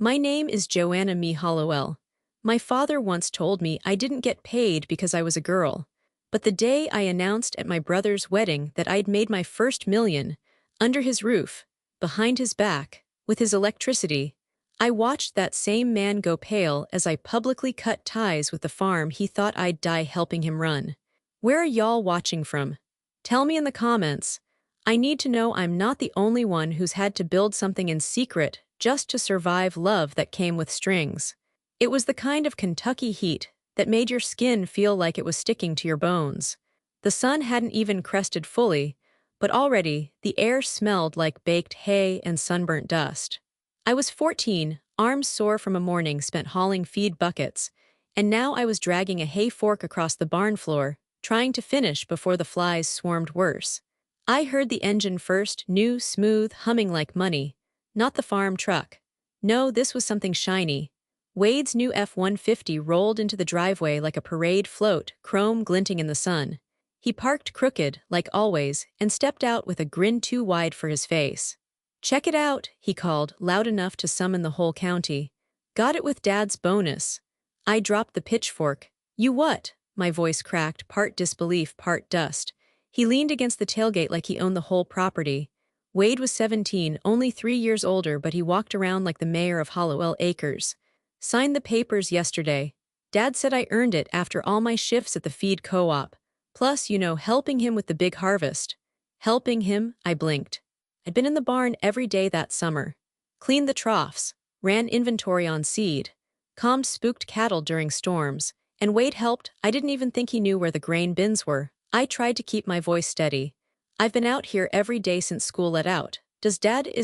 My name is Joanna Me Hollowell. My father once told me I didn't get paid because I was a girl. But the day I announced at my brother's wedding that I'd made my first million, under his roof, behind his back, with his electricity, I watched that same man go pale as I publicly cut ties with the farm he thought I'd die helping him run. Where are y'all watching from? Tell me in the comments. I need to know I'm not the only one who's had to build something in secret just to survive love that came with strings. It was the kind of Kentucky heat that made your skin feel like it was sticking to your bones. The sun hadn't even crested fully, but already the air smelled like baked hay and sunburnt dust. I was 14, arms sore from a morning spent hauling feed buckets, and now I was dragging a hay fork across the barn floor, trying to finish before the flies swarmed worse. I heard the engine first, new, smooth, humming like money. Not the farm truck. No, this was something shiny. Wade's new F-150 rolled into the driveway like a parade float, chrome glinting in the sun. He parked crooked, like always, and stepped out with a grin too wide for his face. "Check it out," he called, loud enough to summon the whole county. "Got it with Dad's bonus." I dropped the pitchfork. "You what?" My voice cracked, part disbelief, part dust. He leaned against the tailgate like he owned the whole property. Wade was 17, only 3 years older, but he walked around like the mayor of Hollowell Acres. "Signed the papers yesterday. Dad said I earned it after all my shifts at the feed co-op. Plus, helping him with the big harvest." Helping him? I blinked. I'd been in the barn every day that summer. Cleaned the troughs, ran inventory on seed, calmed spooked cattle during storms, and Wade helped. I didn't even think he knew where the grain bins were. I tried to keep my voice steady. "I've been out here every day since school let out. Is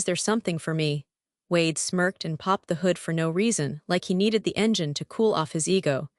there something for me?" Wade smirked and popped the hood for no reason, like he needed the engine to cool off his ego.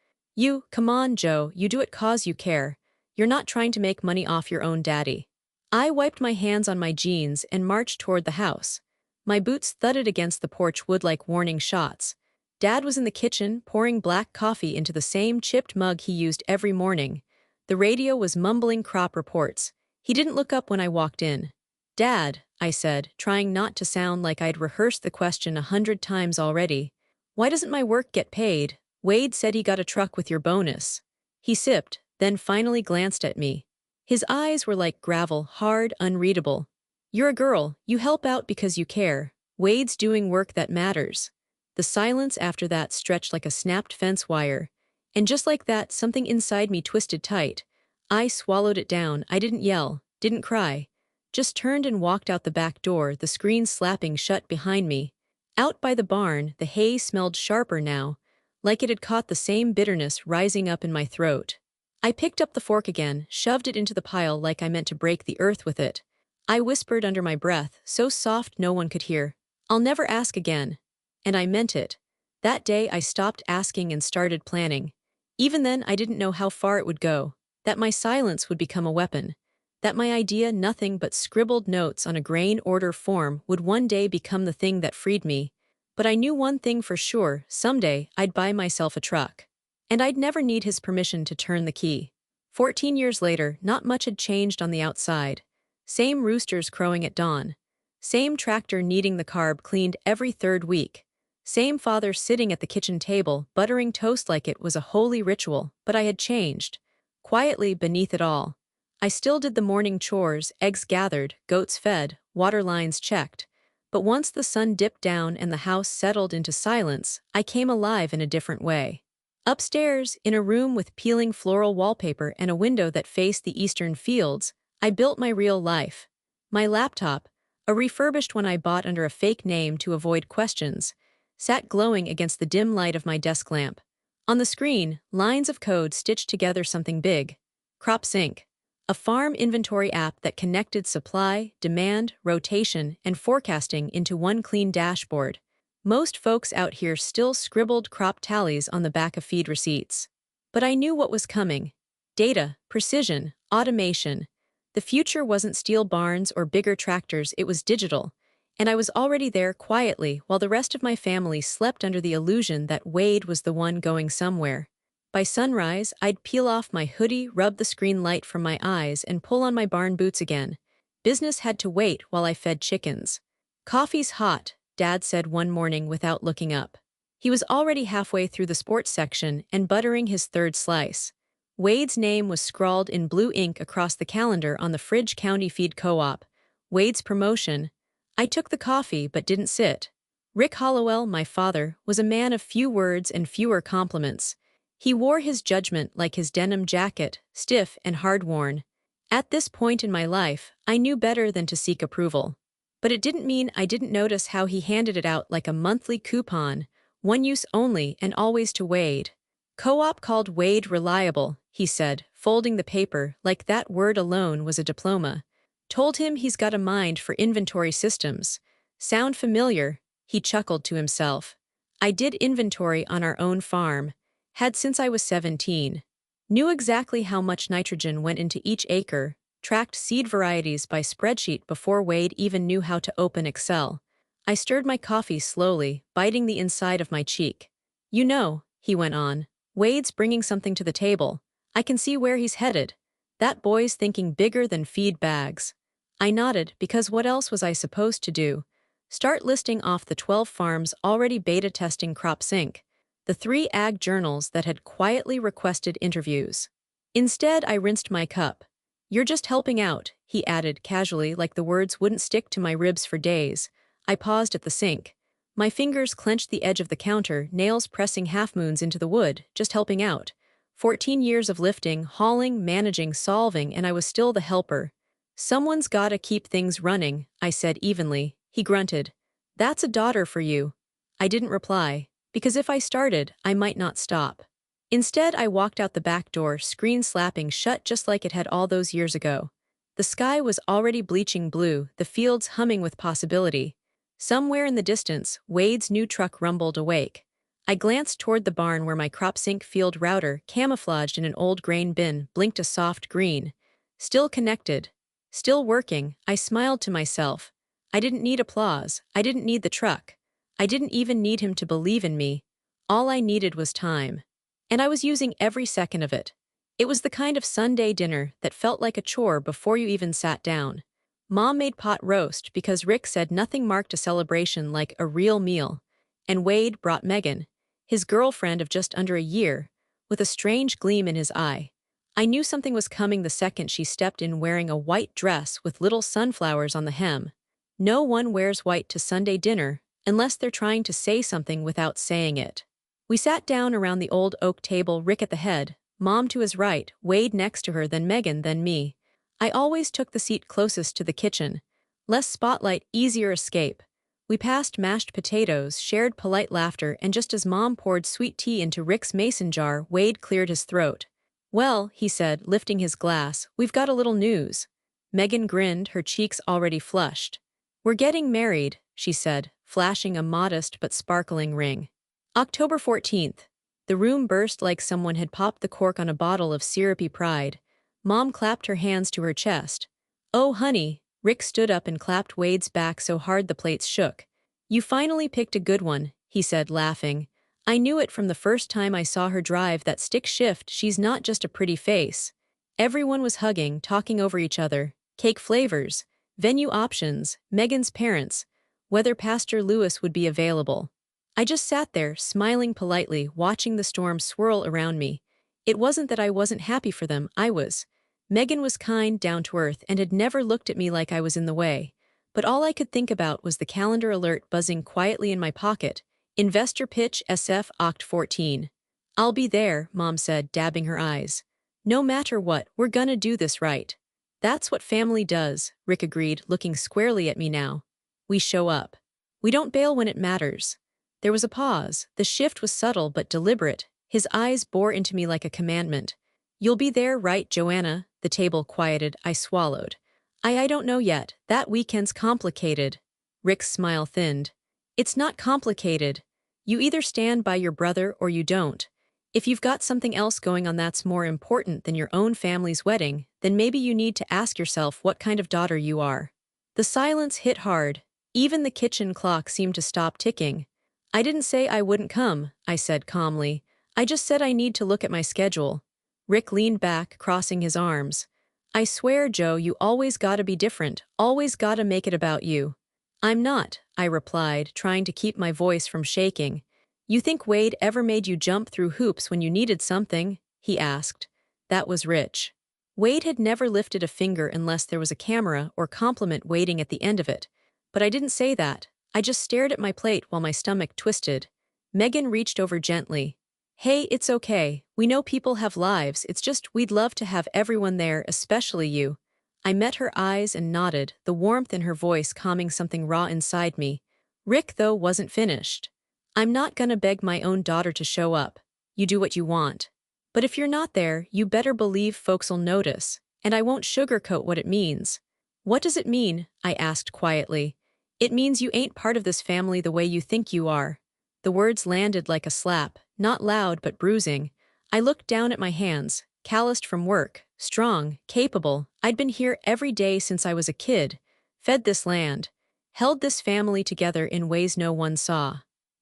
Come on, Joe, you do it 'cause you care. You're not trying to make money off your own daddy." I wiped my hands on my jeans and marched toward the house. My boots thudded against the porch wood like warning shots. Dad was in the kitchen, pouring black coffee into the same chipped mug he used every morning. The radio was mumbling crop reports. He didn't look up when I walked in. "Dad," I said, trying not to sound like I'd rehearsed the question 100 times already, "why doesn't my work get paid? Wade said he got a truck with your bonus." He sipped, then finally glanced at me. His eyes were like gravel, hard, unreadable. "You're a girl, you help out because you care. Wade's doing work that matters." The silence after that stretched like a snapped fence wire. And just like that, something inside me twisted tight. I swallowed it down. I didn't yell, didn't cry. Just turned and walked out the back door, the screen slapping shut behind me. Out by the barn, the hay smelled sharper now, like it had caught the same bitterness rising up in my throat. I picked up the fork again, shoved it into the pile like I meant to break the earth with it. I whispered under my breath, so soft no one could hear, "I'll never ask again." And I meant it. That day I stopped asking and started planning. Even then I didn't know how far it would go, that my silence would become a weapon, that my idea, nothing but scribbled notes on a grain order form, would one day become the thing that freed me. But I knew one thing for sure: someday I'd buy myself a truck. And I'd never need his permission to turn the key. 14 years later, not much had changed on the outside. Same roosters crowing at dawn. Same tractor needing the carb cleaned every 3rd week. Same father sitting at the kitchen table, buttering toast like it was a holy ritual, but I had changed. Quietly beneath it all. I still did the morning chores, eggs gathered, goats fed, water lines checked. But once the sun dipped down and the house settled into silence, I came alive in a different way. Upstairs, in a room with peeling floral wallpaper and a window that faced the eastern fields, I built my real life. My laptop, a refurbished one I bought under a fake name to avoid questions, sat glowing against the dim light of my desk lamp. On the screen, lines of code stitched together something big. CropSync, a farm inventory app that connected supply, demand, rotation, and forecasting into one clean dashboard. Most folks out here still scribbled crop tallies on the back of feed receipts. But I knew what was coming. Data, precision, automation. The future wasn't steel barns or bigger tractors, it was digital. And I was already there quietly while the rest of my family slept under the illusion that Wade was the one going somewhere. By sunrise, I'd peel off my hoodie, rub the screen light from my eyes, and pull on my barn boots again. Business had to wait while I fed chickens. "Coffee's hot," Dad said one morning without looking up. He was already halfway through the sports section and buttering his third slice. Wade's name was scrawled in blue ink across the calendar on the Fridge County Feed Co-op. Wade's promotion. I took the coffee but didn't sit. Rick Hollowell, my father, was a man of few words and fewer compliments. He wore his judgment like his denim jacket, stiff and hard-worn. At this point in my life, I knew better than to seek approval. But it didn't mean I didn't notice how he handed it out like a monthly coupon, one use only and always to Wade. Co-op called Wade reliable, he said, folding the paper like that word alone was a diploma. Told him he's got a mind for inventory systems. Sound familiar? He chuckled to himself. I did inventory on our own farm. Had since I was 17. Knew exactly how much nitrogen went into each acre, tracked seed varieties by spreadsheet before Wade even knew how to open Excel. I stirred my coffee slowly, biting the inside of my cheek. You know, he went on, Wade's bringing something to the table. I can see where he's headed. That boy's thinking bigger than feed bags. I nodded because what else was I supposed to do? Start listing off the 12 farms already beta testing CropSync, the 3 ag journals that had quietly requested interviews. Instead, I rinsed my cup. You're just helping out, he added casually like the words wouldn't stick to my ribs for days. I paused at the sink. My fingers clenched the edge of the counter, nails pressing half-moons into the wood, just helping out. 14 years of lifting, hauling, managing, solving, and I was still the helper. Someone's gotta keep things running, I said evenly. He grunted. That's a daughter for you. I didn't reply, because if I started, I might not stop. Instead, I walked out the back door, screen slapping shut just like it had all those years ago. The sky was already bleaching blue, the fields humming with possibility. Somewhere in the distance, Wade's new truck rumbled awake. I glanced toward the barn where my CropSync field router, camouflaged in an old grain bin, blinked a soft green. Still connected. Still working, I smiled to myself. I didn't need applause. I didn't need the truck. I didn't even need him to believe in me. All I needed was time. And I was using every second of it. It was the kind of Sunday dinner that felt like a chore before you even sat down. Mom made pot roast because Rick said nothing marked a celebration like a real meal. And Wade brought Megan, his girlfriend of just under a year, with a strange gleam in his eye. I knew something was coming the second she stepped in wearing a white dress with little sunflowers on the hem. No one wears white to Sunday dinner unless they're trying to say something without saying it. We sat down around the old oak table, Rick at the head, Mom to his right, Wade next to her, then Megan, then me. I always took the seat closest to the kitchen. Less spotlight, easier escape. We passed mashed potatoes, shared polite laughter, and just as Mom poured sweet tea into Rick's mason jar, Wade cleared his throat. Well, he said, lifting his glass, we've got a little news. Megan grinned, her cheeks already flushed. We're getting married, she said, flashing a modest but sparkling ring. October 14th. The room burst like someone had popped the cork on a bottle of syrupy pride. Mom clapped her hands to her chest. Oh, honey, Rick stood up and clapped Wade's back so hard the plates shook. You finally picked a good one, he said, laughing. I knew it from the first time I saw her drive that stick shift. She's not just a pretty face. Everyone was hugging, talking over each other. Cake flavors, venue options, Megan's parents, whether Pastor Lewis would be available. I just sat there, smiling politely, watching the storm swirl around me. It wasn't that I wasn't happy for them, I was. Megan was kind, down to earth, and had never looked at me like I was in the way. But all I could think about was the calendar alert buzzing quietly in my pocket. Investor pitch SF Oct 14. I'll be there, Mom said, dabbing her eyes. No matter what, we're gonna do this right. That's what family does, Rick agreed, looking squarely at me now. We show up. We don't bail when it matters. There was a pause. The shift was subtle but deliberate. His eyes bore into me like a commandment. You'll be there, right, Joanna? The table quieted. I swallowed. I don't know yet. That weekend's complicated. Rick's smile thinned. It's not complicated. You either stand by your brother or you don't. If you've got something else going on that's more important than your own family's wedding, then maybe you need to ask yourself what kind of daughter you are. The silence hit hard. Even the kitchen clock seemed to stop ticking. I didn't say I wouldn't come, I said calmly. I just said I need to look at my schedule. Rick leaned back, crossing his arms. I swear, Joe, you always gotta be different, always gotta make it about you. I'm not, I replied, trying to keep my voice from shaking. You think Wade ever made you jump through hoops when you needed something? He asked. That was rich. Wade had never lifted a finger unless there was a camera or compliment waiting at the end of it. But I didn't say that. I just stared at my plate while my stomach twisted. Megan reached over gently. Hey, it's okay. We know people have lives, it's just we'd love to have everyone there, especially you. I met her eyes and nodded, the warmth in her voice calming something raw inside me. Rick, though, wasn't finished. I'm not gonna beg my own daughter to show up. You do what you want. But if you're not there, you better believe folks'll notice, and I won't sugarcoat what it means. What does it mean? I asked quietly. It means you ain't part of this family the way you think you are. The words landed like a slap, not loud but bruising. I looked down at my hands, calloused from work, strong, capable. I'd been here every day since I was a kid, fed this land, held this family together in ways no one saw.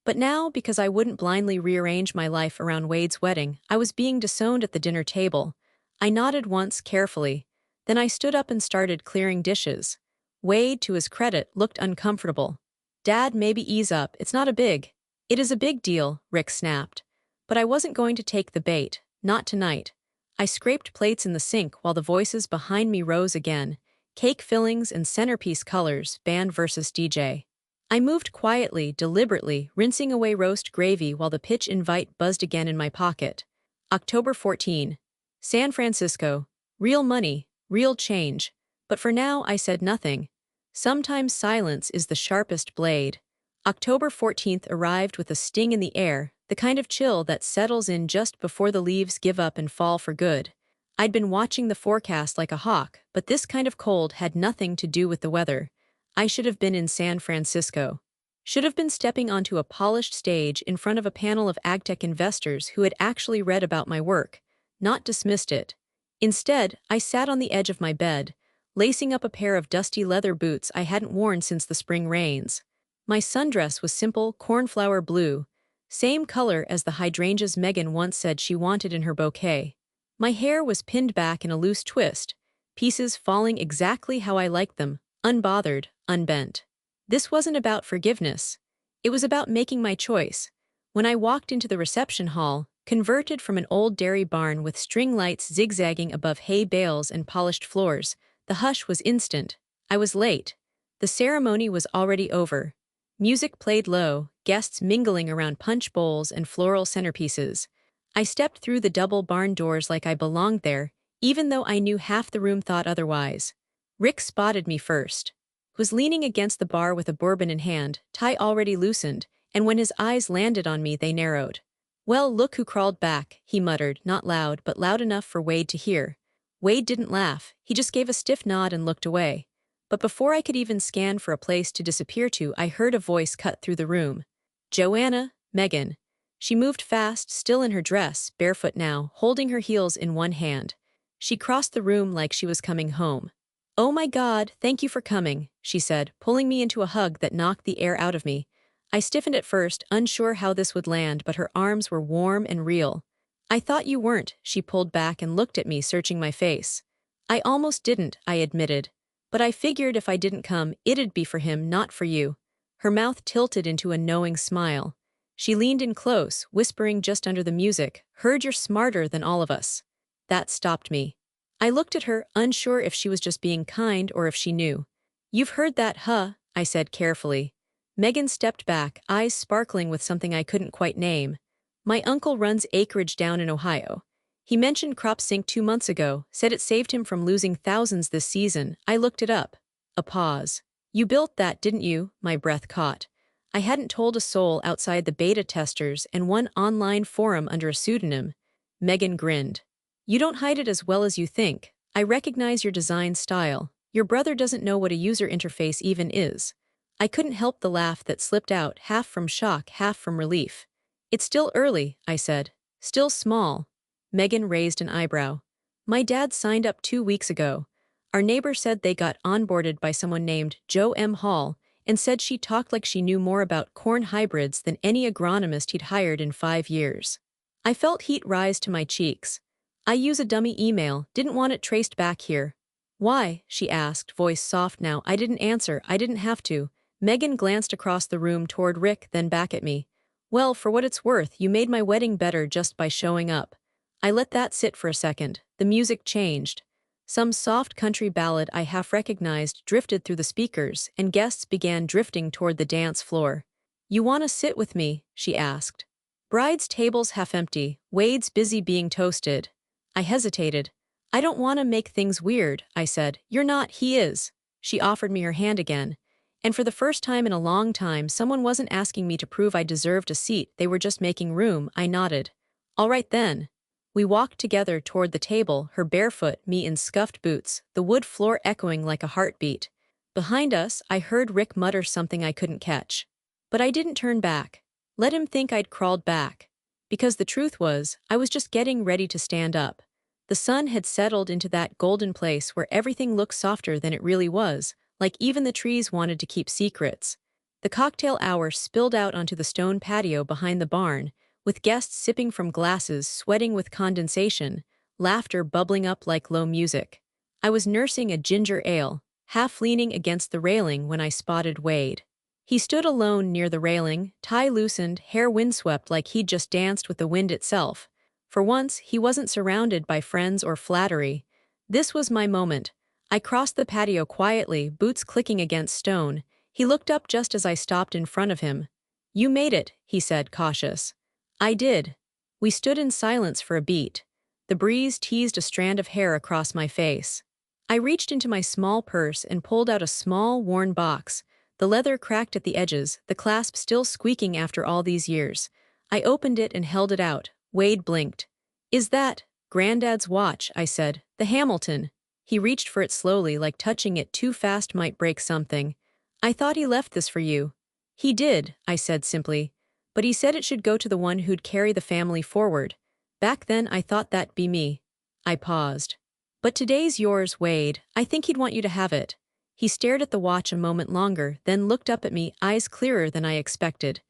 But now, because I wouldn't blindly rearrange my life around Wade's wedding, I was being disowned at the dinner table. I nodded once, carefully. Then I stood up and started clearing dishes. Wade, to his credit, looked uncomfortable. Dad, maybe ease up, it's not a big. It is a big deal, Rick snapped. But I wasn't going to take the bait, not tonight. I scraped plates in the sink while the voices behind me rose again. Cake fillings and centerpiece colors, band versus DJ. I moved quietly, deliberately, rinsing away roast gravy while the pitch invite buzzed again in my pocket. October 14. San Francisco. Real money, real change. But for now I said nothing. Sometimes silence is the sharpest blade. October 14th arrived with a sting in the air, the kind of chill that settles in just before the leaves give up and fall for good. I'd been watching the forecast like a hawk, but this kind of cold had nothing to do with the weather. I should have been in San Francisco. Should have been stepping onto a polished stage in front of a panel of agtech investors who had actually read about my work, not dismissed it. Instead, I sat on the edge of my bed, lacing up a pair of dusty leather boots I hadn't worn since the spring rains. My sundress was simple, cornflower blue, same color as the hydrangeas Megan once said she wanted in her bouquet. My hair was pinned back in a loose twist, pieces falling exactly how I liked them, unbothered, unbent. This wasn't about forgiveness. It was about making my choice. When I walked into the reception hall, converted from an old dairy barn with string lights zigzagging above hay bales and polished floors, the hush was instant. I was late. The ceremony was already over. Music played low, guests mingling around punch bowls and floral centerpieces. I stepped through the double barn doors like I belonged there, even though I knew half the room thought otherwise. Rick spotted me first. Was leaning against the bar with a bourbon in hand, tie already loosened, and when his eyes landed on me they narrowed. Well, look who crawled back, he muttered, not loud but loud enough for Wade to hear. Wade didn't laugh, he just gave a stiff nod and looked away. But before I could even scan for a place to disappear to, I heard a voice cut through the room. Joanna, Megan. She moved fast, still in her dress, barefoot now, holding her heels in one hand. She crossed the room like she was coming home. Oh my God, thank you for coming, she said, pulling me into a hug that knocked the air out of me. I stiffened at first, unsure how this would land, but her arms were warm and real. I thought you weren't, she pulled back and looked at me, searching my face. I almost didn't, I admitted. But I figured if I didn't come, it'd be for him, not for you. Her mouth tilted into a knowing smile. She leaned in close, whispering just under the music, heard you're smarter than all of us. That stopped me. I looked at her, unsure if she was just being kind or if she knew. You've heard that, huh? I said carefully. Megan stepped back, eyes sparkling with something I couldn't quite name. My uncle runs acreage down in Ohio. He mentioned crop sync 2 months ago, said it saved him from losing thousands this season. I looked it up. A pause. You built that, didn't you? My breath caught. I hadn't told a soul outside the beta testers and one online forum under a pseudonym. Megan grinned. You don't hide it as well as you think. I recognize your design style. Your brother doesn't know what a user interface even is. I couldn't help the laugh that slipped out, half from shock, half from relief. It's still early, I said. Still small. Megan raised an eyebrow. My dad signed up 2 weeks ago. Our neighbor said they got onboarded by someone named Joe M. Hall and said she talked like she knew more about corn hybrids than any agronomist he'd hired in 5 years. I felt heat rise to my cheeks. I use a dummy email, didn't want it traced back here. Why? She asked, voice soft now. I didn't answer, I didn't have to. Megan glanced across the room toward Rick, then back at me. Well, for what it's worth, you made my wedding better just by showing up. I let that sit for a second. The music changed. Some soft country ballad I half recognized drifted through the speakers, and guests began drifting toward the dance floor. You want to sit with me? She asked. Bride's table's half empty, Wade's busy being toasted. I hesitated. I don't want to make things weird, I said. You're not, he is. She offered me her hand again. And for the first time in a long time, someone wasn't asking me to prove I deserved a seat, they were just making room. I nodded. All right then. We walked together toward the table, her barefoot, me in scuffed boots, the wood floor echoing like a heartbeat. Behind us, I heard Rick mutter something I couldn't catch. But I didn't turn back. Let him think I'd crawled back. Because the truth was, I was just getting ready to stand up. The sun had settled into that golden place where everything looked softer than it really was, like even the trees wanted to keep secrets. The cocktail hour spilled out onto the stone patio behind the barn, with guests sipping from glasses, sweating with condensation, laughter bubbling up like low music. I was nursing a ginger ale, half leaning against the railing when I spotted Wade. He stood alone near the railing, tie loosened, hair windswept like he'd just danced with the wind itself. For once, he wasn't surrounded by friends or flattery. This was my moment. I crossed the patio quietly, boots clicking against stone. He looked up just as I stopped in front of him. You made it, he said, cautious. I did. We stood in silence for a beat. The breeze teased a strand of hair across my face. I reached into my small purse and pulled out a small, worn box, the leather cracked at the edges, the clasp still squeaking after all these years. I opened it and held it out. Wade blinked. Is that Granddad's watch? I said. The Hamilton. He reached for it slowly, like touching it too fast might break something. I thought he left this for you. He did, I said simply. But he said it should go to the one who'd carry the family forward. Back then I thought that'd be me. I paused. But today's yours, Wade. I think he'd want you to have it. He stared at the watch a moment longer, then looked up at me, eyes clearer than I expected.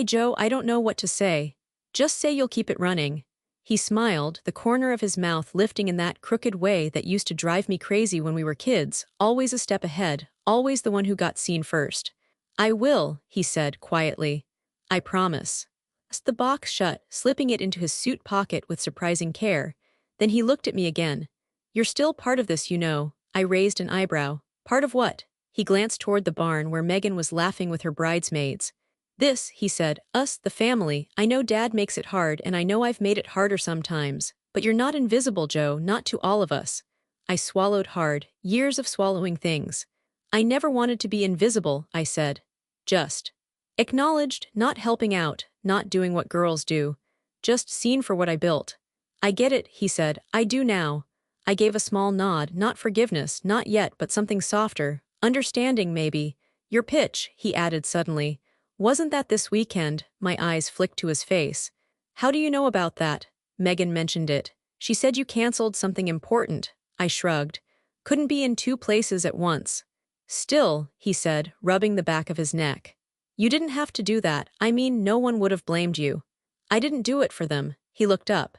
Joe, I don't know what to say. Just say you'll keep it running. He smiled, the corner of his mouth lifting in that crooked way that used to drive me crazy when we were kids, always a step ahead, always the one who got seen first. I will, he said quietly. I promise. The box shut, slipping it into his suit pocket with surprising care. Then he looked at me again. You're still part of this, you know. I raised an eyebrow. Part of what? He glanced toward the barn where Megan was laughing with her bridesmaids. This, he said, us, the family. I know Dad makes it hard and I know I've made it harder sometimes. But you're not invisible, Joe, not to all of us. I swallowed hard, years of swallowing things. I never wanted to be invisible, I said. Just. Acknowledged, not helping out, not doing what girls do. Just seen for what I built. I get it, he said, I do now. I gave a small nod, not forgiveness, not yet, but something softer. Understanding, maybe. Your pitch, he added suddenly. Wasn't that this weekend? My eyes flicked to his face. How do you know about that? Megan mentioned it. She said you canceled something important. I shrugged. Couldn't be in two places at once. Still, he said, rubbing the back of his neck. You didn't have to do that. I mean, no one would have blamed you. I didn't do it for them. He looked up.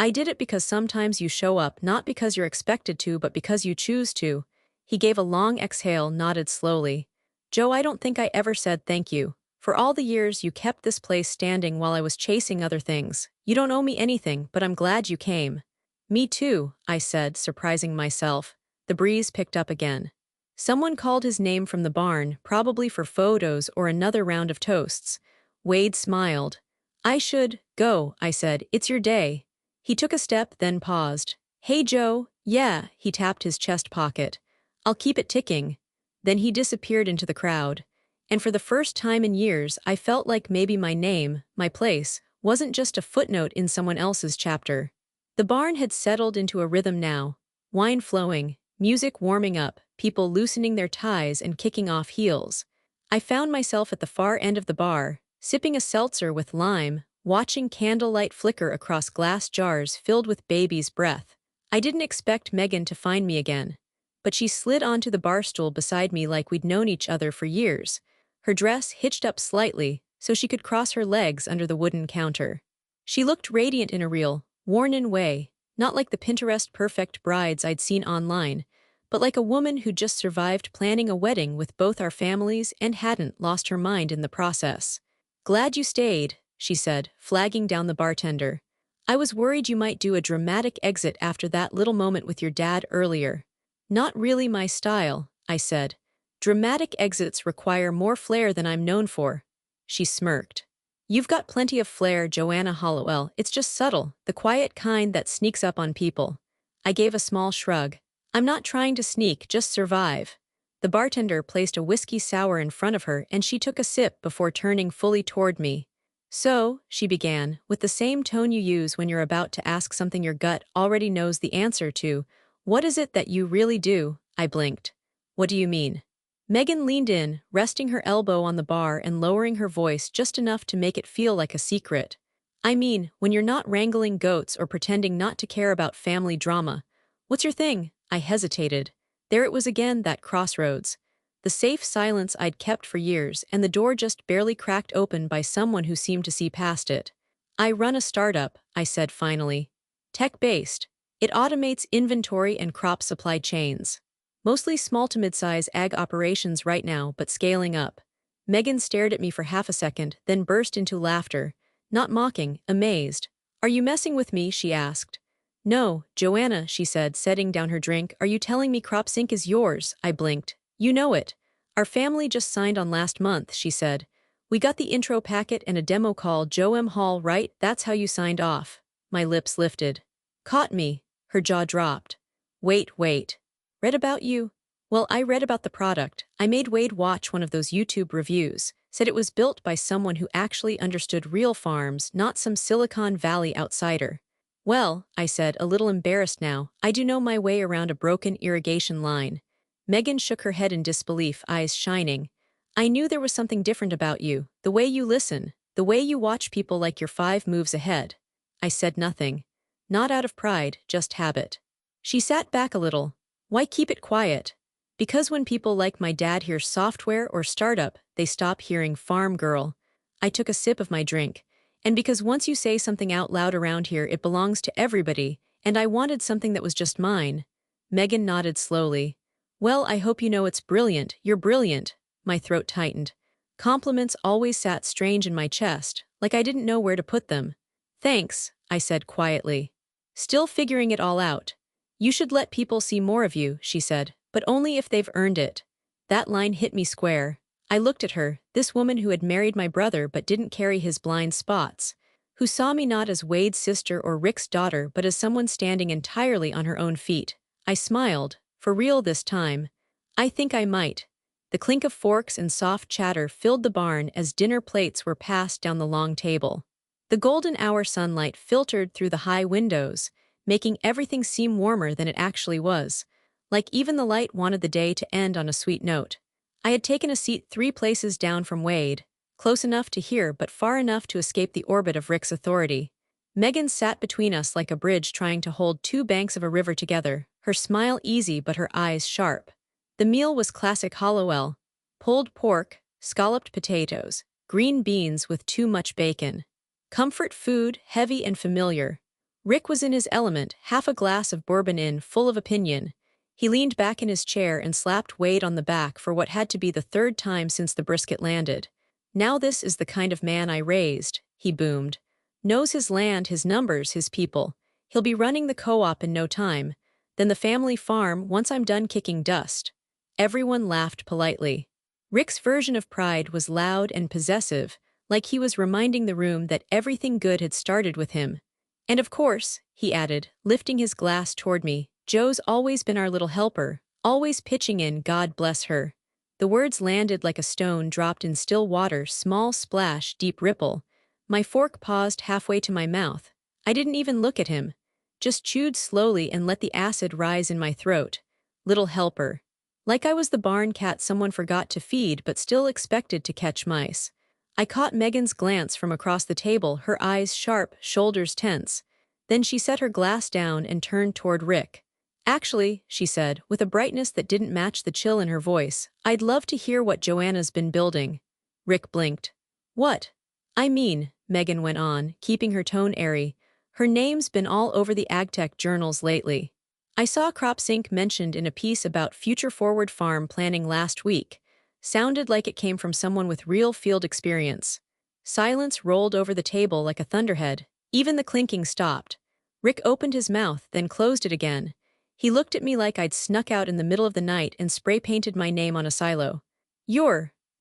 I did it because sometimes you show up not because you're expected to but because you choose to. He gave a long exhale, nodded slowly. Joe, I don't think I ever said thank you. For all the years you kept this place standing while I was chasing other things. You don't owe me anything, but I'm glad you came. Me too, I said, surprising myself. The breeze picked up again. Someone called his name from the barn, probably for photos or another round of toasts. Wade smiled. I should go, I said. It's your day. He took a step, then paused. Hey, Joe. Yeah, he tapped his chest pocket. I'll keep it ticking. Then he disappeared into the crowd. And for the first time in years, I felt like maybe my name, my place, wasn't just a footnote in someone else's chapter. The barn had settled into a rhythm now. Wine flowing, music warming up, people loosening their ties and kicking off heels. I found myself at the far end of the bar, sipping a seltzer with lime, watching candlelight flicker across glass jars filled with baby's breath. I didn't expect Megan to find me again. But she slid onto the bar stool beside me like we'd known each other for years. Her dress hitched up slightly so she could cross her legs under the wooden counter. She looked radiant in a real, worn-in way, not like the Pinterest-perfect brides I'd seen online, but like a woman who just survived planning a wedding with both our families and hadn't lost her mind in the process. "Glad you stayed," she said, flagging down the bartender. "I was worried you might do a dramatic exit after that little moment with your dad earlier." "Not really my style," I said. "Dramatic exits require more flair than I'm known for." She smirked. "You've got plenty of flair, Joanna Hollowell. It's just subtle, the quiet kind that sneaks up on people." I gave a small shrug. "I'm not trying to sneak, just survive." The bartender placed a whiskey sour in front of her and she took a sip before turning fully toward me. "So," she began, with the same tone you use when you're about to ask something your gut already knows the answer to, "what is it that you really do?" I blinked. "What do you mean?" Megan leaned in, resting her elbow on the bar and lowering her voice just enough to make it feel like a secret. "I mean, when you're not wrangling goats or pretending not to care about family drama. What's your thing?" I hesitated. There it was again, that crossroads. The safe silence I'd kept for years, and the door just barely cracked open by someone who seemed to see past it. "I run a startup," I said finally. "Tech-based. It automates inventory and crop supply chains. Mostly small to mid-size ag operations right now, but scaling up." Megan stared at me for half a second, then burst into laughter. Not mocking, amazed. "Are you messing with me?" she asked. "No, Joanna," she said, setting down her drink. "Are you telling me CropSync is yours?" I blinked. "You know it. Our family just signed on last month," she said. "We got the intro packet and a demo call. Joe M. Hall, right? That's how you signed off." My lips lifted. "Caught me." Her jaw dropped. Wait. "Read about you?" "Well, I read about the product. I made Wade watch one of those YouTube reviews. Said it was built by someone who actually understood real farms, not some Silicon Valley outsider." "Well," I said, a little embarrassed now, "I do know my way around a broken irrigation line." Megan shook her head in disbelief, eyes shining. "I knew there was something different about you, the way you listen, the way you watch people like you're 5 moves ahead." I said nothing. Not out of pride, just habit. She sat back a little. "Why keep it quiet?" "Because when people like my dad hear software or startup, they stop hearing farm girl." I took a sip of my drink. "And because once you say something out loud around here, it belongs to everybody, and I wanted something that was just mine." Megan nodded slowly. "Well, I hope you know it's brilliant. You're brilliant." My throat tightened. Compliments always sat strange in my chest, like I didn't know where to put them. "Thanks," I said quietly. "Still figuring it all out." "You should let people see more of you," she said, "but only if they've earned it." That line hit me square. I looked at her, this woman who had married my brother but didn't carry his blind spots, who saw me not as Wade's sister or Rick's daughter but as someone standing entirely on her own feet. I smiled, for real this time. "I think I might." The clink of forks and soft chatter filled the barn as dinner plates were passed down the long table. The golden hour sunlight filtered through the high windows, making everything seem warmer than it actually was, like even the light wanted the day to end on a sweet note. I had taken a seat 3 places down from Wade, close enough to hear but far enough to escape the orbit of Rick's authority. Megan sat between us like a bridge trying to hold 2 banks of a river together, her smile easy but her eyes sharp. The meal was classic Hollowell: pulled pork, scalloped potatoes, green beans with too much bacon. Comfort food, heavy and familiar. Rick was in his element, half a glass of bourbon in, full of opinion. He leaned back in his chair and slapped Wade on the back for what had to be the 3rd time since the brisket landed. "Now this is the kind of man I raised," he boomed. "Knows his land, his numbers, his people. He'll be running the co-op in no time. Then the family farm once I'm done kicking dust." Everyone laughed politely. Rick's version of pride was loud and possessive, like he was reminding the room that everything good had started with him. "And of course," he added, lifting his glass toward me, "Joe's always been our little helper, always pitching in, God bless her." The words landed like a stone dropped in still water, small splash, deep ripple. My fork paused halfway to my mouth. I didn't even look at him. Just chewed slowly and let the acid rise in my throat. Little helper. Like I was the barn cat someone forgot to feed but still expected to catch mice. I caught Megan's glance from across the table, her eyes sharp, shoulders tense. Then she set her glass down and turned toward Rick. "Actually," she said, with a brightness that didn't match the chill in her voice, "I'd love to hear what Joanna's been building." Rick blinked. "What?" "I mean," Megan went on, keeping her tone airy, "her name's been all over the agtech journals lately." I saw CropSync mentioned in a piece about future forward farm planning last week. Sounded like it came from someone with real field experience. Silence rolled over the table like a thunderhead. Even the clinking stopped. Rick opened his mouth, then closed it again. He looked at me like I'd snuck out in the middle of the night and spray-painted my name on a silo.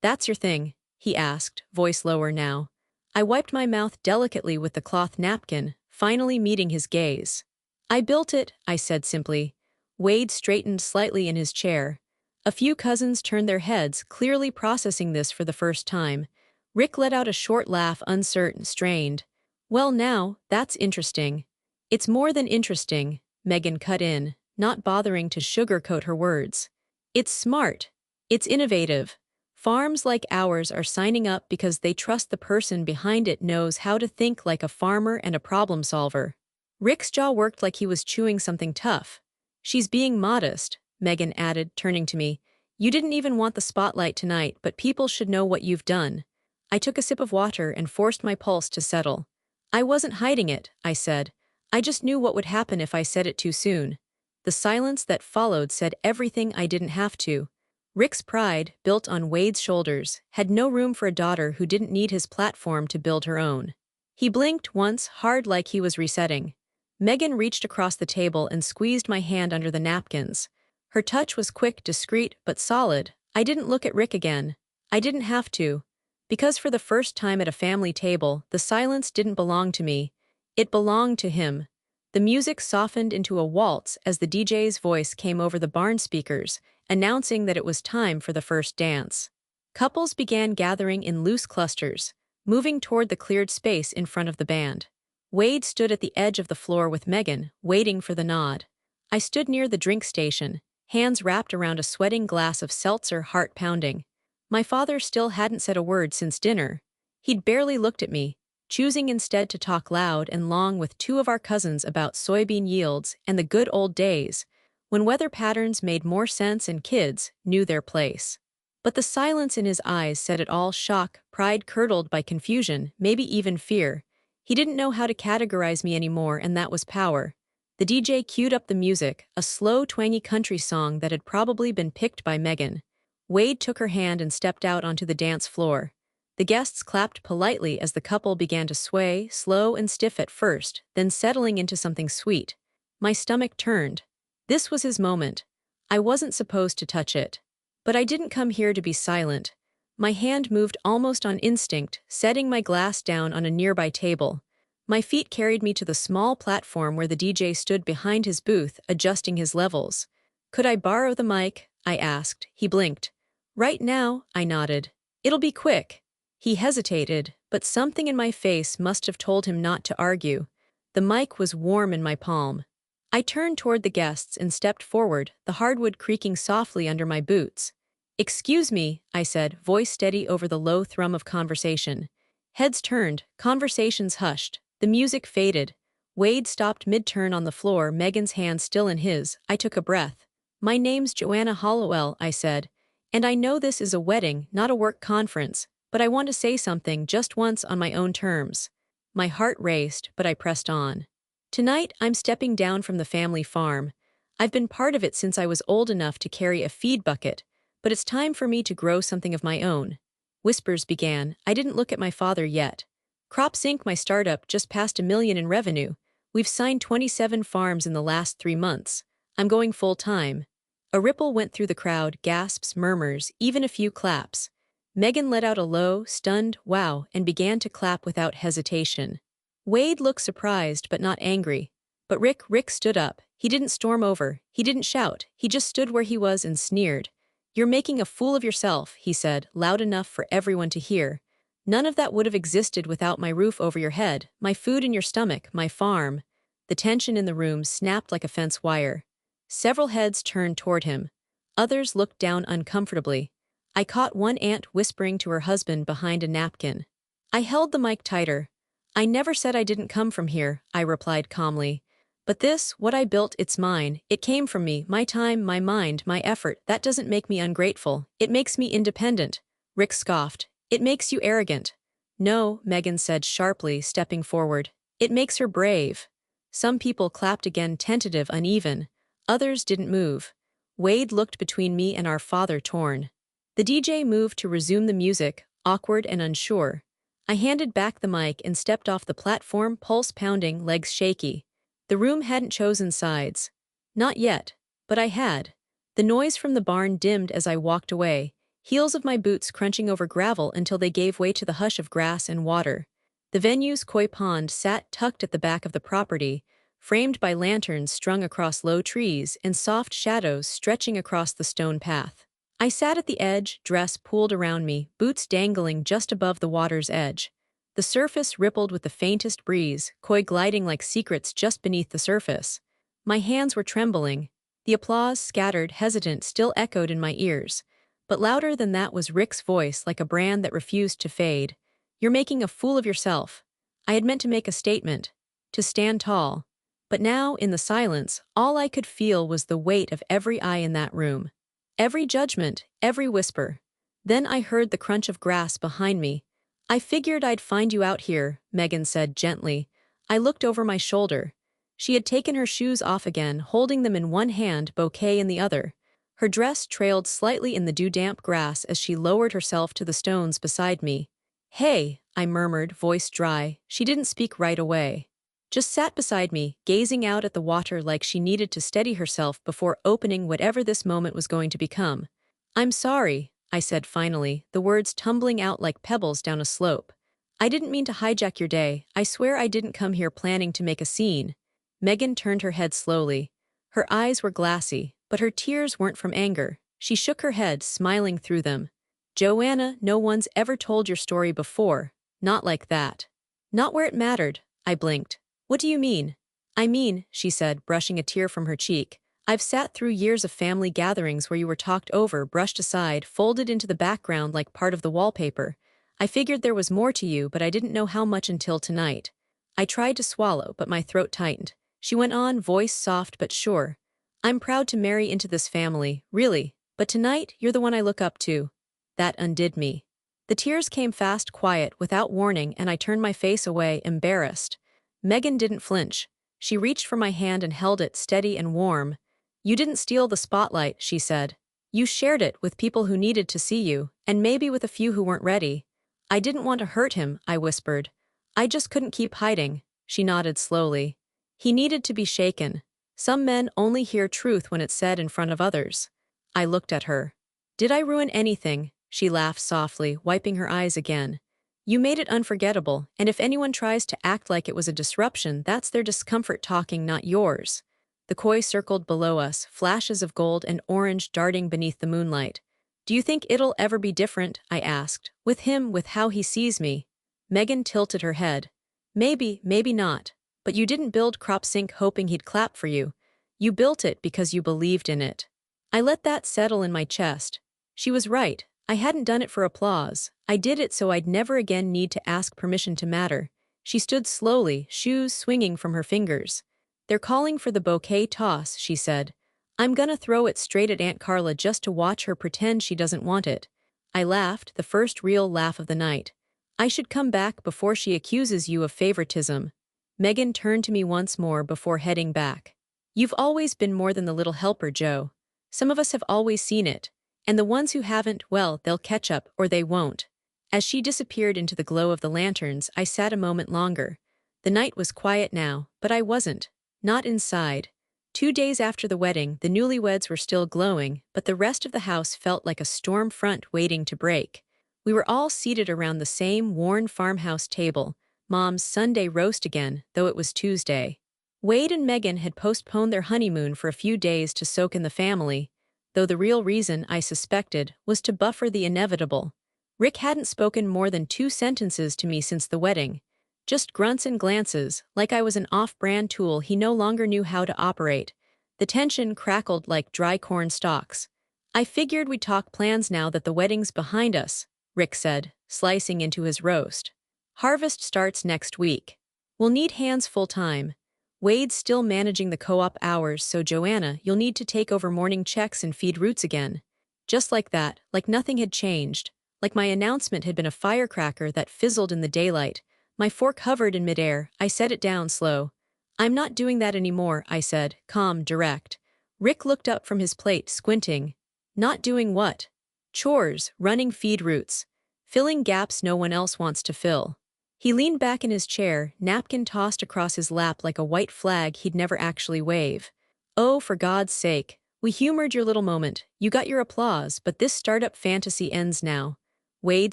That's your thing, he asked, voice lower now. I wiped my mouth delicately with the cloth napkin, finally meeting his gaze. I built it, I said simply. Wade straightened slightly in his chair. A few cousins turned their heads, clearly processing this for the first time. Rick let out a short laugh, uncertain, strained. Well now, that's interesting. It's more than interesting, Megan cut in, not bothering to sugarcoat her words. It's smart. It's innovative. Farms like ours are signing up because they trust the person behind it knows how to think like a farmer and a problem solver. Rick's jaw worked like he was chewing something tough. She's being modest, Megan added, turning to me. You didn't even want the spotlight tonight, but people should know what you've done. I took a sip of water and forced my pulse to settle. I wasn't hiding it, I said. I just knew what would happen if I said it too soon. The silence that followed said everything I didn't have to. Rick's pride, built on Wade's shoulders, had no room for a daughter who didn't need his platform to build her own. He blinked once, hard like he was resetting. Megan reached across the table and squeezed my hand under the napkins. Her touch was quick, discreet, but solid. I didn't look at Rick again. I didn't have to. Because for the first time at a family table, the silence didn't belong to me. It belonged to him. The music softened into a waltz as the DJ's voice came over the barn speakers, announcing that it was time for the first dance. Couples began gathering in loose clusters, moving toward the cleared space in front of the band. Wade stood at the edge of the floor with Megan, waiting for the nod. I stood near the drink station, hands wrapped around a sweating glass of seltzer, heart pounding. My father still hadn't said a word since dinner. He'd barely looked at me, choosing instead to talk loud and long with two of our cousins about soybean yields and the good old days, when weather patterns made more sense and kids knew their place. But the silence in his eyes said it all: shock, pride curdled by confusion, maybe even fear. He didn't know how to categorize me anymore, and that was power. The DJ queued up the music, a slow, twangy country song that had probably been picked by Megan. Wade took her hand and stepped out onto the dance floor. The guests clapped politely as the couple began to sway, slow and stiff at first, then settling into something sweet. My stomach turned. This was his moment. I wasn't supposed to touch it. But I didn't come here to be silent. My hand moved almost on instinct, setting my glass down on a nearby table. My feet carried me to the small platform where the DJ stood behind his booth, adjusting his levels. Could I borrow the mic? I asked. He blinked. Right now, I nodded. It'll be quick. He hesitated, but something in my face must have told him not to argue. The mic was warm in my palm. I turned toward the guests and stepped forward, the hardwood creaking softly under my boots. Excuse me, I said, voice steady over the low thrum of conversation. Heads turned, conversations hushed. The music faded. Wade stopped mid-turn on the floor, Megan's hand still in his. I took a breath. My name's Joanna Hollowell, I said. And I know this is a wedding, not a work conference, but I want to say something just once on my own terms. My heart raced, but I pressed on. Tonight, I'm stepping down from the family farm. I've been part of it since I was old enough to carry a feed bucket, but it's time for me to grow something of my own. Whispers began. I didn't look at my father yet. CropSync, my startup, just passed $1 million in revenue. We've signed 27 farms in the last 3 months. I'm going full-time. A ripple went through the crowd, gasps, murmurs, even a few claps. Megan let out a low, stunned wow and began to clap without hesitation. Wade looked surprised but not angry. But Rick stood up. He didn't storm over. He didn't shout. He just stood where he was and sneered. You're making a fool of yourself, he said, loud enough for everyone to hear. None of that would have existed without my roof over your head, my food in your stomach, my farm. The tension in the room snapped like a fence wire. Several heads turned toward him. Others looked down uncomfortably. I caught one aunt whispering to her husband behind a napkin. I held the mic tighter. I never said I didn't come from here, I replied calmly. But this, what I built, it's mine. It came from me, my time, my mind, my effort. That doesn't make me ungrateful. It makes me independent. Rick scoffed. It makes you arrogant. No, Megan said sharply, stepping forward. It makes her brave. Some people clapped again, tentative, uneven. Others didn't move. Wade looked between me and our father, torn. The DJ moved to resume the music, awkward and unsure. I handed back the mic and stepped off the platform, pulse pounding, legs shaky. The room hadn't chosen sides. Not yet, but I had. The noise from the barn dimmed as I walked away, heels of my boots crunching over gravel until they gave way to the hush of grass and water. The venue's koi pond sat tucked at the back of the property, framed by lanterns strung across low trees and soft shadows stretching across the stone path. I sat at the edge, dress pulled around me, boots dangling just above the water's edge. The surface rippled with the faintest breeze, koi gliding like secrets just beneath the surface. My hands were trembling. The applause, scattered, hesitant, still echoed in my ears. But louder than that was Rick's voice, like a brand that refused to fade. "You're making a fool of yourself." I had meant to make a statement, to stand tall. But now, in the silence, all I could feel was the weight of every eye in that room. Every judgment, every whisper. Then I heard the crunch of grass behind me. "I figured I'd find you out here," Megan said gently. I looked over my shoulder. She had taken her shoes off again, holding them in one hand, bouquet in the other. Her dress trailed slightly in the dew-damp grass as she lowered herself to the stones beside me. "Hey," I murmured, voice dry. She didn't speak right away. Just sat beside me, gazing out at the water like she needed to steady herself before opening whatever this moment was going to become. "I'm sorry," I said finally, the words tumbling out like pebbles down a slope. "I didn't mean to hijack your day. I swear I didn't come here planning to make a scene." Megan turned her head slowly. Her eyes were glassy, but her tears weren't from anger. She shook her head, smiling through them. "Joanna, no one's ever told your story before. Not like that." "Not where it mattered," I blinked. "What do you mean?" "I mean," she said, brushing a tear from her cheek, "I've sat through years of family gatherings where you were talked over, brushed aside, folded into the background like part of the wallpaper. I figured there was more to you, but I didn't know how much until tonight." I tried to swallow, but my throat tightened. She went on, voice soft but sure. "I'm proud to marry into this family, really, but tonight you're the one I look up to." That undid me. The tears came fast, quiet, without warning, and I turned my face away, embarrassed. Megan didn't flinch. She reached for my hand and held it, steady and warm. "You didn't steal the spotlight," she said. "You shared it with people who needed to see you, and maybe with a few who weren't ready." "I didn't want to hurt him," I whispered. "I just couldn't keep hiding." She nodded slowly. "He needed to be shaken. Some men only hear truth when it's said in front of others." I looked at her. "Did I ruin anything?" She laughed softly, wiping her eyes again. "You made it unforgettable, and if anyone tries to act like it was a disruption, that's their discomfort talking, not yours." The koi circled below us, flashes of gold and orange darting beneath the moonlight. "Do you think it'll ever be different?" I asked. "With him, with how he sees me?" Megan tilted her head. "Maybe, maybe not. But you didn't build Crop Sync hoping he'd clap for you. You built it because you believed in it." I let that settle in my chest. She was right. I hadn't done it for applause. I did it so I'd never again need to ask permission to matter. She stood slowly, shoes swinging from her fingers. "They're calling for the bouquet toss," she said. "I'm gonna throw it straight at Aunt Carla just to watch her pretend she doesn't want it." I laughed, the first real laugh of the night. "I should come back before she accuses you of favoritism." Megan turned to me once more before heading back. "You've always been more than the little helper, Joe. Some of us have always seen it. And the ones who haven't, well, they'll catch up, or they won't." As she disappeared into the glow of the lanterns, I sat a moment longer. The night was quiet now, but I wasn't. Not inside. 2 days after the wedding, the newlyweds were still glowing, but the rest of the house felt like a storm front waiting to break. We were all seated around the same worn farmhouse table, Mom's Sunday roast again, though it was Tuesday. Wade and Megan had postponed their honeymoon for a few days to soak in the family, though the real reason, I suspected, was to buffer the inevitable. Rick hadn't spoken more than 2 sentences to me since the wedding. Just grunts and glances, like I was an off-brand tool he no longer knew how to operate. The tension crackled like dry corn stalks. "I figured we'd talk plans now that the wedding's behind us," Rick said, slicing into his roast. "Harvest starts next week. We'll need hands full-time. Wade's still managing the co-op hours, so Joanna, you'll need to take over morning checks and feed roots again." Just like that, like nothing had changed. Like my announcement had been a firecracker that fizzled in the daylight. My fork hovered in midair. I set it down slow. "I'm not doing that anymore," I said, calm, direct. Rick looked up from his plate, squinting. Not doing what? Chores, running feed routes, filling gaps no one else wants to fill. He leaned back in his chair, napkin tossed across his lap like a white flag he'd never actually wave. Oh, for God's sake. We humored your little moment. You got your applause, but this startup fantasy ends now. Wade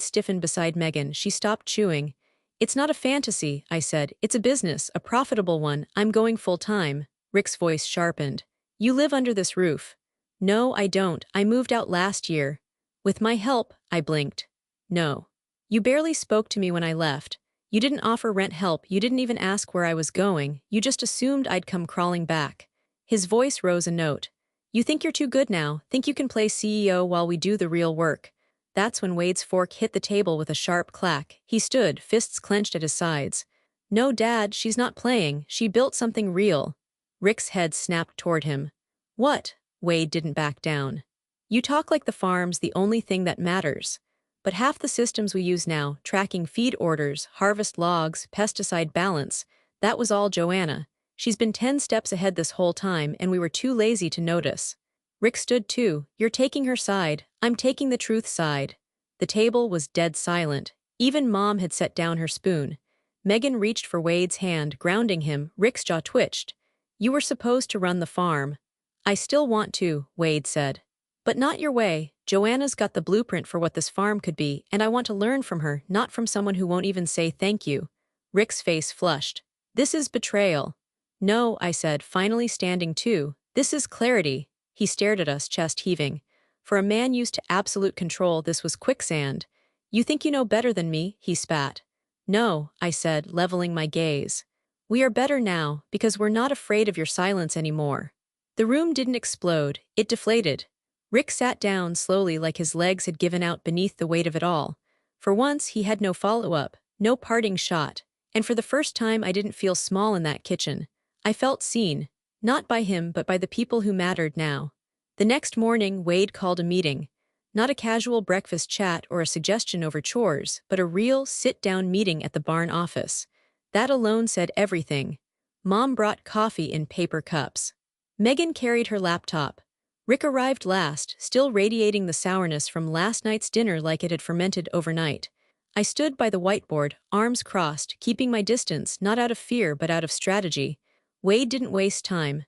stiffened beside Megan. She stopped chewing. It's not a fantasy, I said. It's a business, a profitable one. I'm going full-time. Rick's voice sharpened. You live under this roof. No, I don't. I moved out last year. With my help, I blinked. No. You barely spoke to me when I left. You didn't offer rent help. You didn't even ask where I was going. You just assumed I'd come crawling back. His voice rose a note. You think you're too good now, think you can play CEO while we do the real work. That's when Wade's fork hit the table with a sharp clack. He stood, fists clenched at his sides. No, Dad, she's not playing. She built something real. Rick's head snapped toward him. What? Wade didn't back down. You talk like the farm's the only thing that matters. But half the systems we use now, tracking feed orders, harvest logs, pesticide balance, that was all Joanna. She's been 10 steps ahead this whole time, and we were too lazy to notice. Rick stood too. You're taking her side. I'm taking the truth side. The table was dead silent. Even Mom had set down her spoon. Megan reached for Wade's hand, grounding him. Rick's jaw twitched. You were supposed to run the farm. I still want to, Wade said. But not your way. Joanna's got the blueprint for what this farm could be, and I want to learn from her, not from someone who won't even say thank you. Rick's face flushed. This is betrayal. No, I said, finally standing too. This is clarity. He stared at us, chest heaving. For a man used to absolute control, this was quicksand. You think you know better than me, he spat. No, I said, leveling my gaze. We are better now, because we're not afraid of your silence anymore. The room didn't explode, it deflated. Rick sat down slowly like his legs had given out beneath the weight of it all. For once, he had no follow-up, no parting shot, and for the first time I didn't feel small in that kitchen. I felt seen, not by him but by the people who mattered now. The next morning, Wade called a meeting. Not a casual breakfast chat or a suggestion over chores, but a real sit-down meeting at the barn office. That alone said everything. Mom brought coffee in paper cups. Megan carried her laptop. Rick arrived last, still radiating the sourness from last night's dinner like it had fermented overnight. I stood by the whiteboard, arms crossed, keeping my distance, not out of fear but out of strategy. Wade didn't waste time.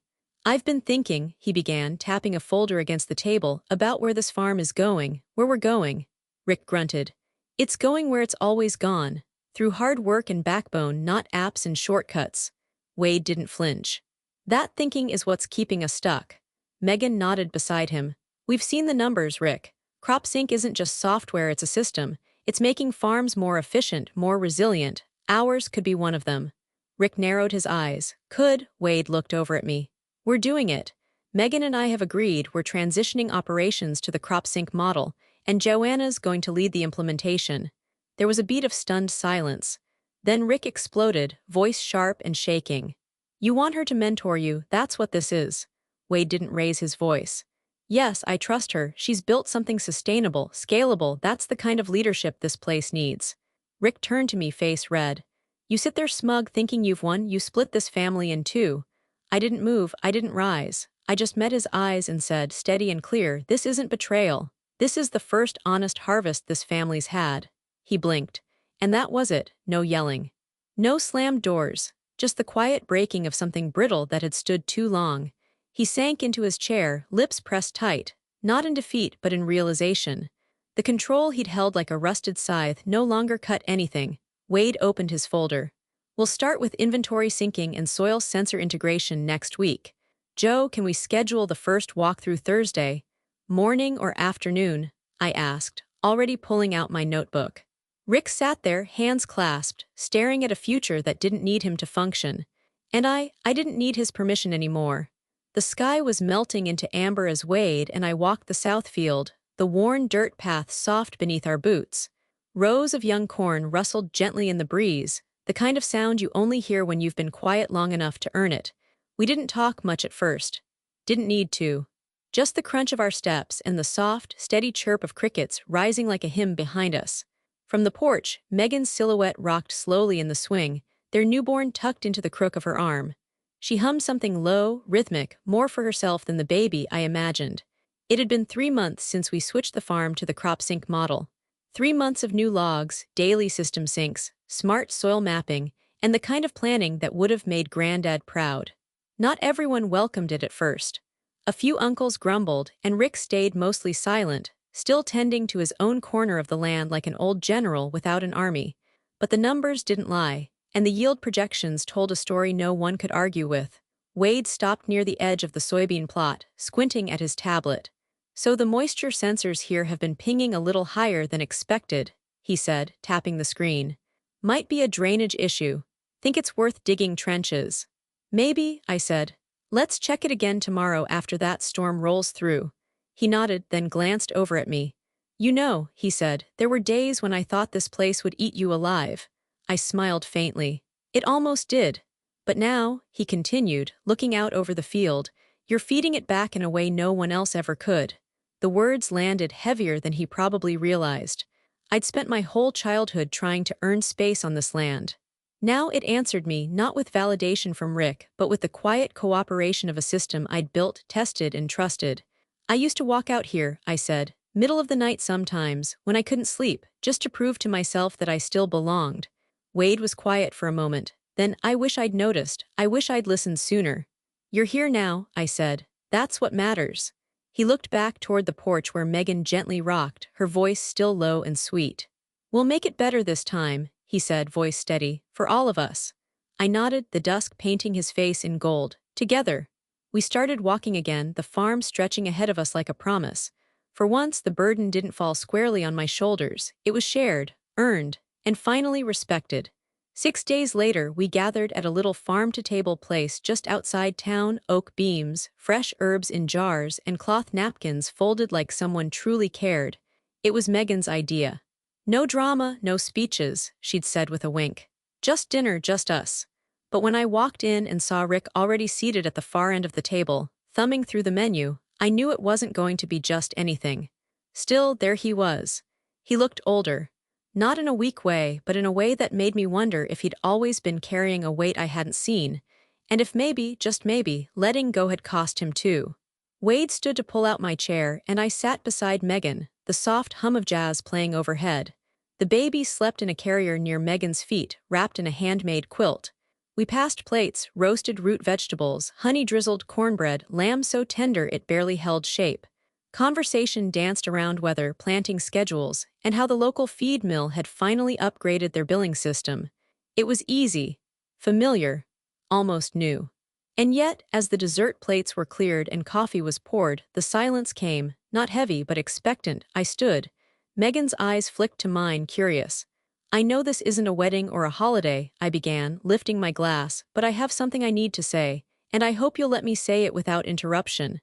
I've been thinking, he began, tapping a folder against the table, about where this farm is going, where we're going. Rick grunted. It's going where it's always gone, through hard work and backbone, not apps and shortcuts. Wade didn't flinch. That thinking is what's keeping us stuck. Megan nodded beside him. We've seen the numbers, Rick. CropSync isn't just software, it's a system. It's making farms more efficient, more resilient. Ours could be one of them. Rick narrowed his eyes. Could? Wade looked over at me. We're doing it. Megan and I have agreed we're transitioning operations to the CropSync model, and Joanna's going to lead the implementation. There was a beat of stunned silence. Then Rick exploded, voice sharp and shaking. You want her to mentor you, that's what this is. Wade didn't raise his voice. Yes, I trust her. She's built something sustainable, scalable. That's the kind of leadership this place needs. Rick turned to me, face red. You sit there smug thinking you've won, you split this family in two. I didn't move, I didn't rise. I just met his eyes and said, steady and clear, this isn't betrayal. This is the first honest harvest this family's had. He blinked. And that was it, no yelling. No slammed doors, just the quiet breaking of something brittle that had stood too long. He sank into his chair, lips pressed tight, not in defeat but in realization. The control he'd held like a rusted scythe no longer cut anything. Wade opened his folder. We'll start with inventory syncing and soil sensor integration next week. Joe, can we schedule the first walkthrough Thursday? Morning or afternoon? I asked, already pulling out my notebook. Rick sat there, hands clasped, staring at a future that didn't need him to function. And I didn't need his permission anymore. The sky was melting into amber as Wade and I walked the south field, the worn dirt path soft beneath our boots. Rows of young corn rustled gently in the breeze, the kind of sound you only hear when you've been quiet long enough to earn it. We didn't talk much at first. Didn't need to. Just the crunch of our steps and the soft, steady chirp of crickets rising like a hymn behind us. From the porch, Megan's silhouette rocked slowly in the swing, their newborn tucked into the crook of her arm. She hummed something low, rhythmic, more for herself than the baby I imagined. It had been 3 months since we switched the farm to the crop sync model. 3 months of new logs, daily system syncs, smart soil mapping, and the kind of planning that would have made Granddad proud. Not everyone welcomed it at first. A few uncles grumbled, and Rick stayed mostly silent, still tending to his own corner of the land like an old general without an army. But the numbers didn't lie, and the yield projections told a story no one could argue with. Wade stopped near the edge of the soybean plot, squinting at his tablet. "So the moisture sensors here have been pinging a little higher than expected," he said, tapping the screen. "Might be a drainage issue. Think it's worth digging trenches?" "Maybe," I said. "Let's check it again tomorrow after that storm rolls through." He nodded, then glanced over at me. "You know," he said, "there were days when I thought this place would eat you alive." I smiled faintly. "It almost did. But now," he continued, looking out over the field, "you're feeding it back in a way no one else ever could." The words landed heavier than he probably realized. I'd spent my whole childhood trying to earn space on this land. Now it answered me, not with validation from Rick, but with the quiet cooperation of a system I'd built, tested, and trusted. "I used to walk out here," I said, "middle of the night sometimes, when I couldn't sleep, just to prove to myself that I still belonged." Wade was quiet for a moment. Then, "I wish I'd noticed. I wish I'd listened sooner." "You're here now," I said. "That's what matters." He looked back toward the porch where Megan gently rocked, her voice still low and sweet. "We'll make it better this time," he said, voice steady, "for all of us." I nodded, the dusk painting his face in gold. Together. We started walking again, the farm stretching ahead of us like a promise. For once, the burden didn't fall squarely on my shoulders. It was shared, earned, and finally respected. 6 days later, we gathered at a little farm-to-table place just outside town, oak beams, fresh herbs in jars, and cloth napkins folded like someone truly cared. It was Megan's idea. "No drama, no speeches," she'd said with a wink. "Just dinner, just us." But when I walked in and saw Rick already seated at the far end of the table, thumbing through the menu, I knew it wasn't going to be just anything. Still, there he was. He looked older. Not in a weak way, but in a way that made me wonder if he'd always been carrying a weight I hadn't seen, and if maybe, just maybe, letting go had cost him too. Wade stood to pull out my chair, and I sat beside Megan, the soft hum of jazz playing overhead. The baby slept in a carrier near Megan's feet, wrapped in a handmade quilt. We passed plates, roasted root vegetables, honey-drizzled cornbread, lamb so tender it barely held shape. Conversation danced around weather, planting schedules, and how the local feed mill had finally upgraded their billing system. It was easy, familiar, almost new. And yet, as the dessert plates were cleared and coffee was poured, the silence came, not heavy but expectant. I stood. Megan's eyes flicked to mine, curious. "I know this isn't a wedding or a holiday," I began, lifting my glass, "but I have something I need to say, and I hope you'll let me say it without interruption."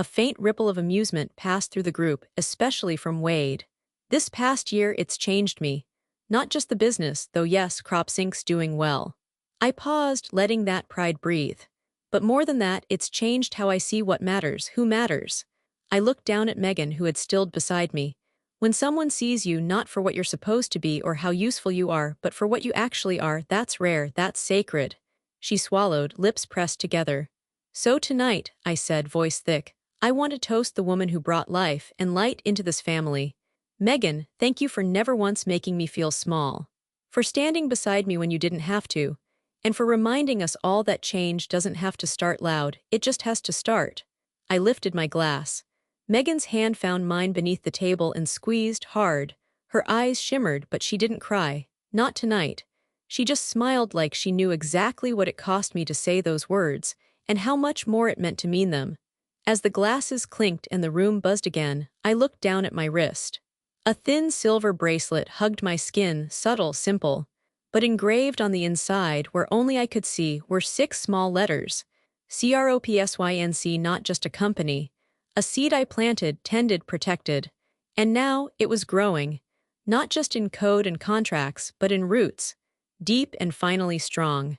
A faint ripple of amusement passed through the group, especially from Wade. "This past year it's changed me. Not just the business, though yes, Crop Sync's doing well." I paused, letting that pride breathe. "But more than that, it's changed how I see what matters, who matters." I looked down at Megan, who had stilled beside me. "When someone sees you not for what you're supposed to be or how useful you are, but for what you actually are, that's rare, that's sacred." She swallowed, lips pressed together. "So tonight," I said, voice thick, "I want to toast the woman who brought life and light into this family. Megan, thank you for never once making me feel small. For standing beside me when you didn't have to. And for reminding us all that change doesn't have to start loud, it just has to start." I lifted my glass. Megan's hand found mine beneath the table and squeezed hard. Her eyes shimmered, but she didn't cry. Not tonight. She just smiled like she knew exactly what it cost me to say those words, and how much more it meant to mean them. As the glasses clinked and the room buzzed again, I looked down at my wrist. A thin silver bracelet hugged my skin, subtle, simple. But engraved on the inside, where only I could see, were 6 small letters. CROPSYNC, not just a company. A seed I planted, tended, protected. And now, it was growing. Not just in code and contracts, but in roots. Deep and finally strong.